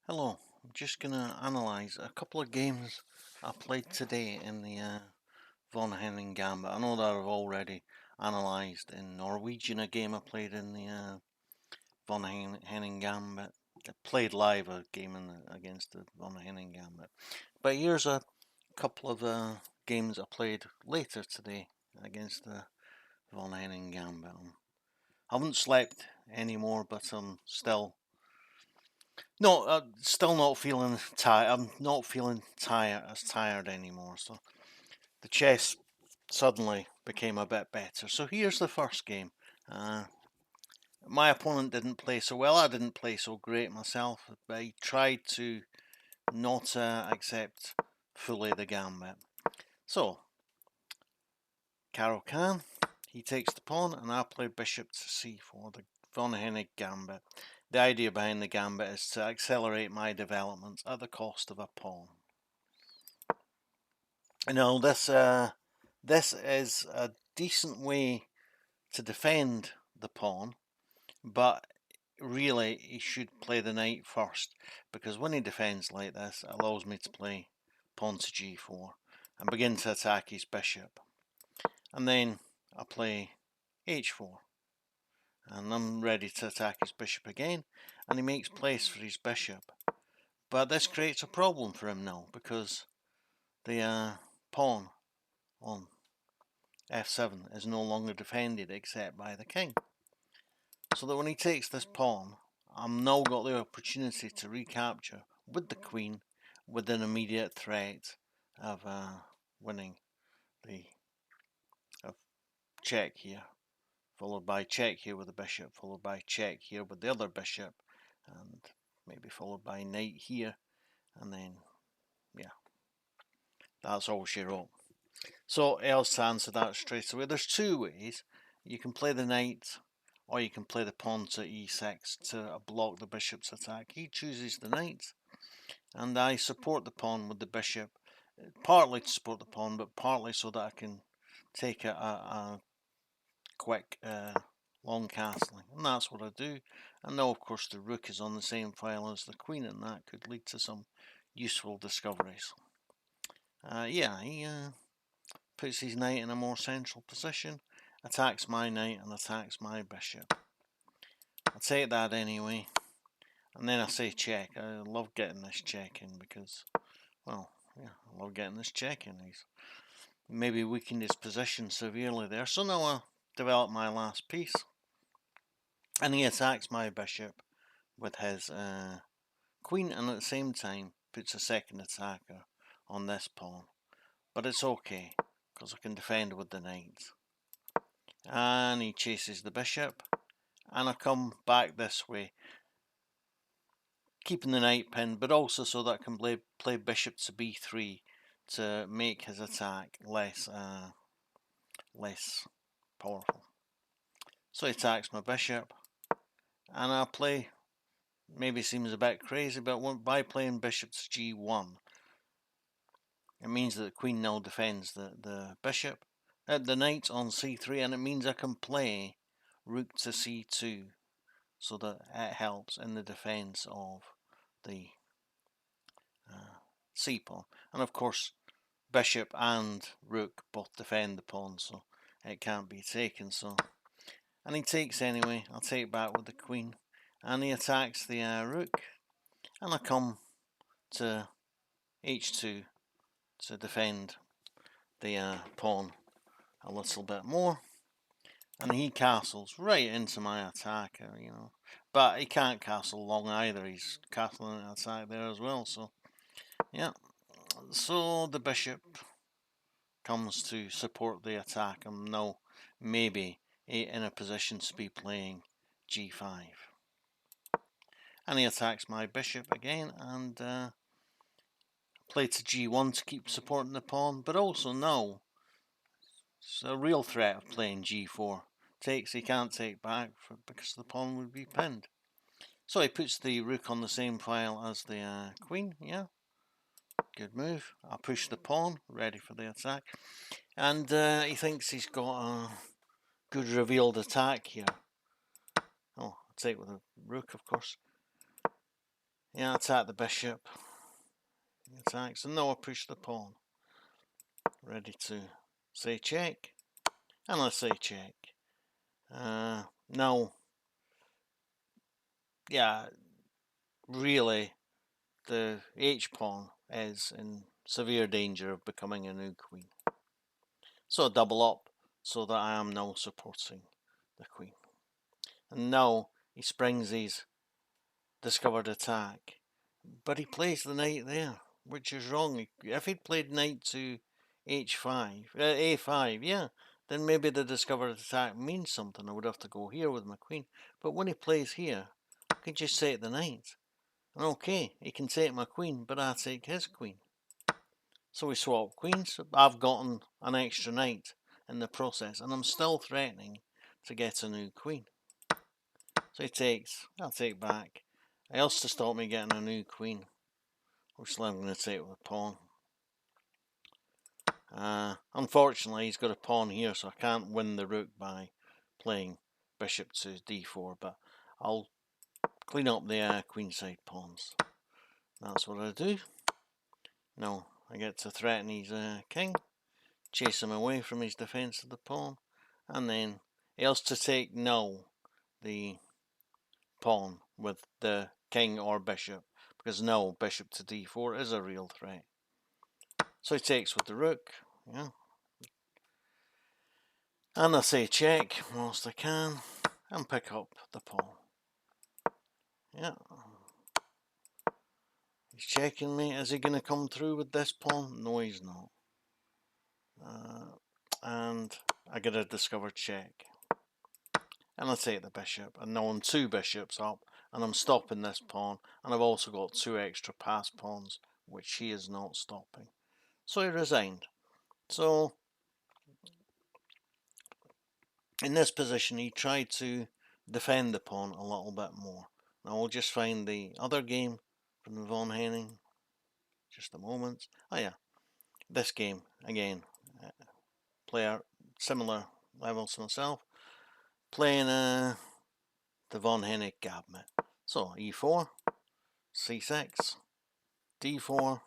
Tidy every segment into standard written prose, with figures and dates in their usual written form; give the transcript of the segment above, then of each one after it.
Hello, I'm just going to analyse a couple of games I played today in the Von Hennig Gambit. I know that I've already analysed in Norwegian a game I played in the Von Hennig Gambit. I played live a game against the Von Hennig Gambit. But here's a couple of games I played later today against the Von Hennig Gambit. I haven't slept anymore, but I'm still no, still not feeling tired. I'm not feeling tired anymore. So the chess suddenly became a bit better. So here's the first game. My opponent didn't play so well. I didn't play so great myself, but he tried to not accept fully the gambit. So Caro-Kann, he takes the pawn, and I play bishop to c4. The von Hennig gambit. The idea behind the gambit is to accelerate my development at the cost of a pawn. Now this is a decent way to defend the pawn, but really he should play the knight first, because when he defends like this, it allows me to play pawn to g4 and begin to attack his bishop. And then I play h4, and I'm ready to attack his bishop again, and he makes place for his bishop. But this creates a problem for him now, because the pawn on f7 is no longer defended except by the king. So that when he takes this pawn, I'm now got the opportunity to recapture with the queen, with an immediate threat of winning the check here, followed by check here with the bishop, followed by check here with the other bishop, and maybe followed by knight here, and then yeah, that's all she wrote. So else to answer that straight away, there's two ways. You can play the knight, or you can play the pawn to e6 to block the bishop's attack. He chooses the knight, and I support the pawn with the bishop, partly to support the pawn, but partly so that I can take a quick long castling, and that's what I do. And now of course the rook is on the same file as the queen, and that could lead to some useful discoveries. Yeah, he puts his knight in a more central position, attacks my knight and attacks my bishop. I take that anyway, and then I say check. I love getting this check in because, well, yeah, I love getting this check in. He's maybe weakened his position severely there. So now I develop my last piece, and he attacks my bishop with his queen, and at the same time puts a second attacker on this pawn. But it's okay, because I can defend with the knight. And he chases the bishop, and I come back this way, keeping the knight pinned, but also so that I can play bishop to b3 to make his attack less powerful. So he attacks my bishop, and I play, maybe seems a bit crazy, but by playing bishop to g1, it means that the queen now defends the bishop, the knight on c3, and it means I can play rook to c2, so that it helps in the defense of the c pawn. And of course, bishop and rook both defend the pawn, so it can't be taken. So, and he takes anyway. I'll take back with the queen, and he attacks the rook, and I come to h2 to defend the pawn a little bit more. And he castles right into my attacker, but he can't castle long either. He's castling an attack there as well. So yeah, so the bishop comes to support the attack. I'm now maybe in a position to be playing g5. And he attacks my bishop again, and play to g1 to keep supporting the pawn, but also now it's a real threat of playing g4. Takes, he can't take back because the pawn would be pinned. So he puts the rook on the same file as the queen, yeah. Good move. I push the pawn, ready for the attack. And he thinks he's got a good revealed attack here. Oh, I'll take with a rook, of course. Yeah, attack the bishop. He attacks, and now I push the pawn. Ready to say check, and I say check. Now, yeah, really, the h-pawn is in severe danger of becoming a new queen. So I double up so that I am now supporting the queen. And now he springs his discovered attack, but he plays the knight there, which is wrong. If he'd played knight to h5, a5, yeah, then maybe the discovered attack means something. I would have to go here with my queen. But when he plays here, I can just take the knight. And okay, he can take my queen, but I take his queen. So we swap queens. I've gotten an extra knight in the process, and I'm still threatening to get a new queen. So he takes, I'll take back. He has to stop me getting a new queen, which I'm going to take with a pawn. Unfortunately, he's got a pawn here, so I can't win the rook by playing bishop to d4, but I'll clean up the queenside pawns. That's what I do. Now I get to threaten his king, chase him away from his defence of the pawn, and then he has to take now the pawn with the king or bishop, because now bishop to d4 is a real threat. So he takes with the rook, yeah. And I say check whilst I can, and pick up the pawn. Yeah. He's checking me. Is he going to come through with this pawn? No, he's not. And I get a discovered check. And I take the bishop, and now I'm 2 bishops up, and I'm stopping this pawn, and I've also got 2 extra pass pawns, which he is not stopping. So he resigned. So in this position, he tried to defend the pawn a little bit more. Now we'll just find the other game from the Von Hennig. Just a moment. Oh yeah, this game again. Player similar levels to myself, playing the Von Hennig Gabmet. So e4, c6, d4,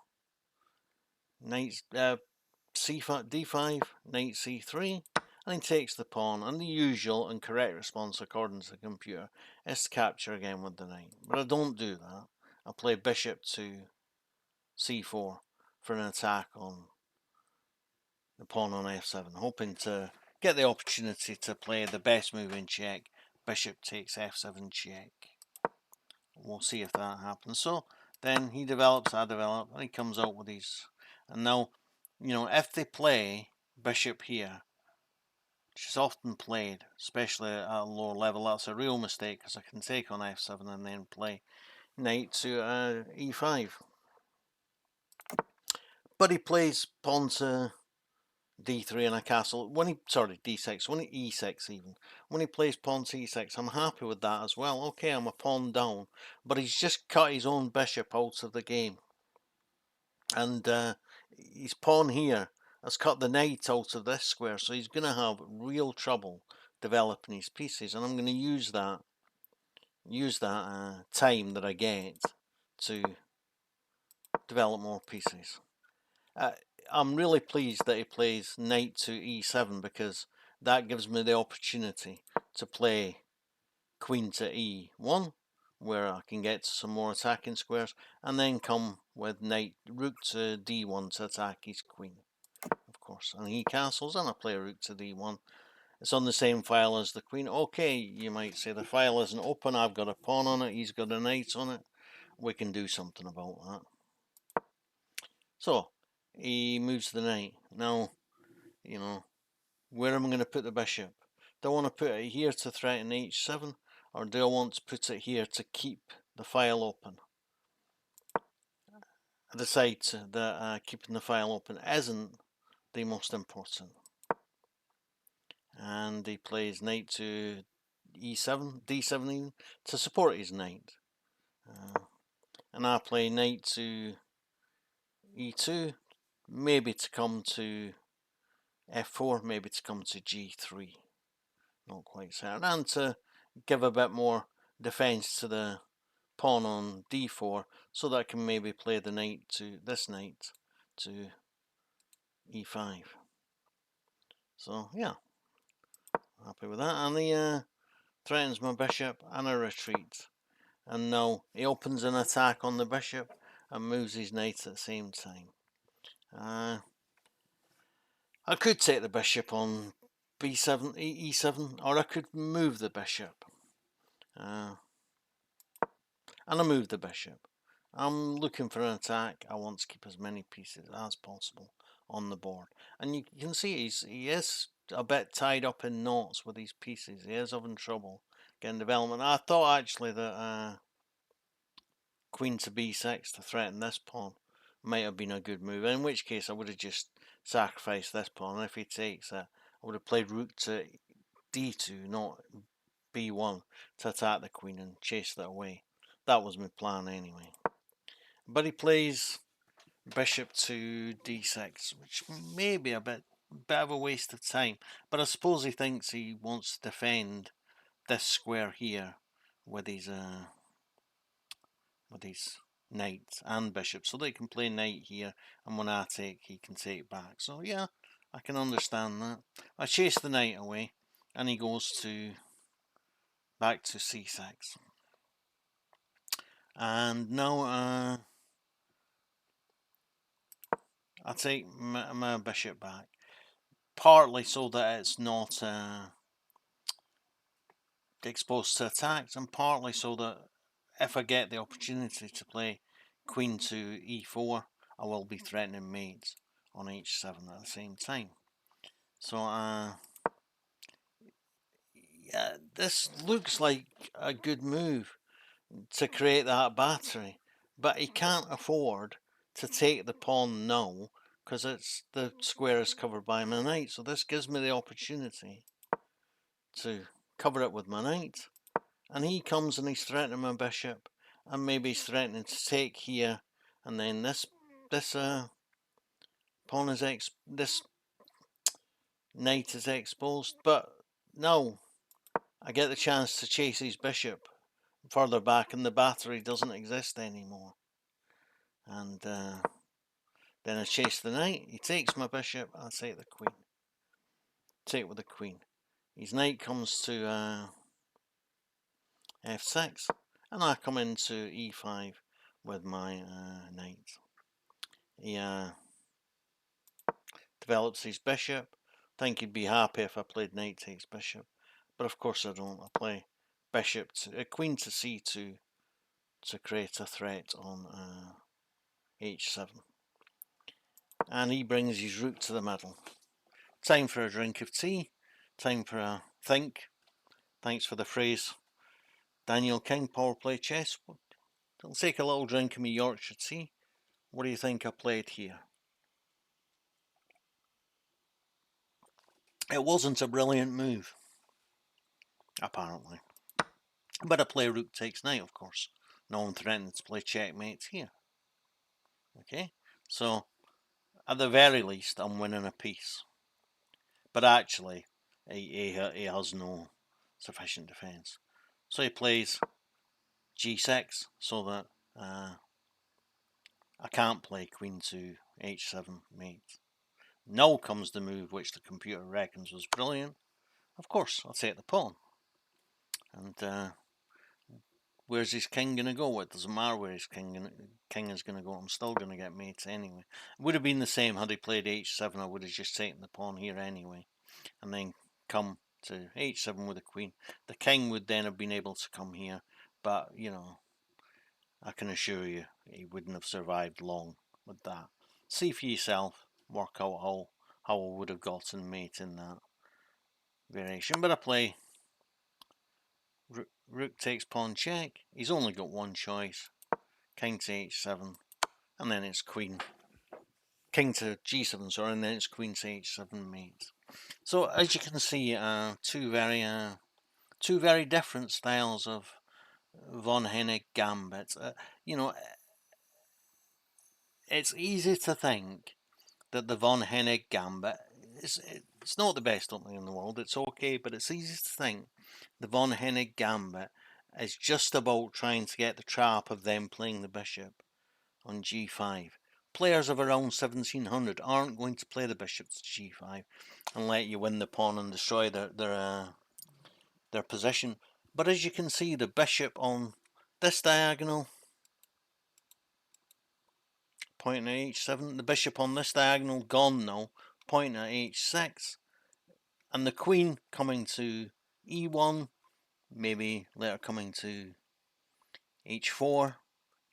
knight c5, d5, knight c3, and he takes the pawn. And the usual and correct response, according to the computer, is to capture again with the knight. But I don't do that. I play bishop to c4 for an attack on the pawn on f7, hoping to get the opportunity to play the best move in check. Bishop takes f7 check. We'll see if that happens. So then he develops, I develop, and he comes out with his. And now, you know, if they play bishop here, which is often played, especially at a lower level, that's a real mistake, because I can take on f7 and then play knight to e5. But he plays pawn to d3 and a castle. When he, sorry, d6, when he e6 even. When he plays pawn to e6, I'm happy with that as well. Okay, I'm a pawn down, but he's just cut his own bishop out of the game. And his pawn here has cut the knight out of this square, so he's going to have real trouble developing his pieces. And I'm going to use that time that I get to develop more pieces. I'm really pleased that he plays knight to e7, because that gives me the opportunity to play queen to e1, where I can get some more attacking squares, and then come with knight rook to d1 to attack his queen, of course. And he castles, and I play rook to d1. It's on the same file as the queen. Okay, you might say the file isn't open. I've got a pawn on it. He's got a knight on it. We can do something about that. So he moves the knight. Now, you know, where am I going to put the bishop? Do I want to put it here to threaten h7, or do I want to put it here to keep the file open? I decide that keeping the file open isn't the most important. And he plays knight to e7, d7 even, to support his knight. And I play knight to e2, maybe to come to f4, maybe to come to g3. Not quite certain. And to give a bit more defence to the pawn on d4 so that I can maybe play the knight to this knight to e5. So yeah, happy with that. And he threatens my bishop and a retreat. And now he opens an attack on the bishop and moves his knight at the same time. I could take the bishop on b7, e7, or I could move the bishop. And I moved the bishop. I'm looking for an attack. I want to keep as many pieces as possible on the board. And you can see he is a bit tied up in knots with these pieces. He is having trouble getting development. I thought actually that queen to b6 to threaten this pawn might have been a good move, in which case I would have just sacrificed this pawn. And if he takes it, I would have played rook to d2, not b1, to attack the queen and chase that away. That was my plan anyway. But he plays bishop to d6, which may be a bit of a waste of time. But I suppose he thinks he wants to defend this square here with his knights and bishops, so they can play knight here, and when I take, he can take back. So yeah, I can understand that. I chase the knight away, and he goes to back to c6. And now I take my bishop back, partly so that it's not exposed to attacks, and partly so that if I get the opportunity to play queen to e4, I will be threatening mates on h7 at the same time. So yeah, this looks like a good move to create that battery, but he can't afford to take the pawn now because the square is covered by my knight. So this gives me the opportunity to cover it with my knight, and he comes and he's threatening my bishop, and maybe he's threatening to take here, and then this pawn is this knight is exposed. But no, I get the chance to chase his bishop further back, and the battery doesn't exist anymore. And then I chase the knight. He takes my bishop. I take the queen. Take with the queen. His knight comes to f6, and I come into e5 with my knight. He develops his bishop. I think he'd be happy if I played knight takes bishop, but of course I don't. I play bishop to queen to c2 to create a threat on h7. And he brings his rook to the middle. Time for a drink of tea. Time for a think. Thanks for the phrase, Daniel King, Power Play Chess. I'll take a little drink of my Yorkshire tea. What do you think I played here? It wasn't a brilliant move, apparently. But I play rook takes knight, of course. No one threatened to play checkmate here. Okay, so at the very least, I'm winning a piece. But actually, he has no sufficient defence. So he plays g6 so that I can't play queen to h7 mate. Now comes the move which the computer reckons was brilliant. Of course, I'll take the pawn. And where's his king going to go? It doesn't matter where his king is going to go. I'm still going to get mates anyway. It would have been the same had he played h7. I would have just taken the pawn here anyway. And then come to h7 with the queen. The king would then have been able to come here. But, you know, I can assure you he wouldn't have survived long with that. See for yourself. Work out how I would have gotten mate in that variation. But I play rook takes pawn check. He's only got one choice. King to h7, and then it's queen. King to g7, sorry, and then it's queen to h7 mate. So as you can see, two very different styles of von Hennig gambit. You know, it's easy to think that the von Hennig gambit it's not the best opening in the world. It's okay, but it's easy to think the von Hennig gambit is just about trying to get the trap of them playing the bishop on g5. Players of around 1700 aren't going to play the bishop to g5 and let you win the pawn and destroy their position. But as you can see, the bishop on this diagonal pointing at h7, the bishop on this diagonal gone now, pointing at h6, and the queen coming to e1, maybe later coming to h4,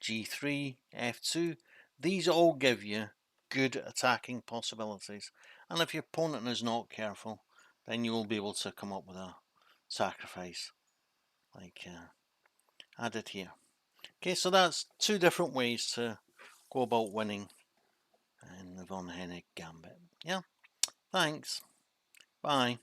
g3, f2. These all give you good attacking possibilities, and if your opponent is not careful, then you will be able to come up with a sacrifice like I did here. Okay, so that's two different ways to go about winning in the von Hennig gambit. Yeah, thanks. Bye.